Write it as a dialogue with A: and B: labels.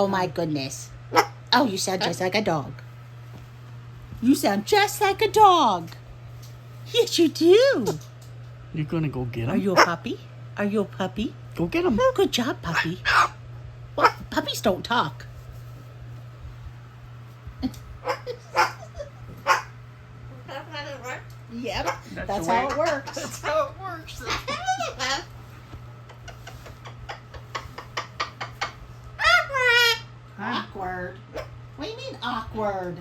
A: Oh my goodness. Oh, you sound just like a dog. You sound just like a dog. Yes, you do.
B: You're gonna go get him?
A: Are you a puppy? Are you a puppy?
B: Go get him.
A: Oh, good job, puppy. Well, puppies don't talk. Yep, that's how it works.
B: That's how it works.
A: Awkward. What do you mean awkward?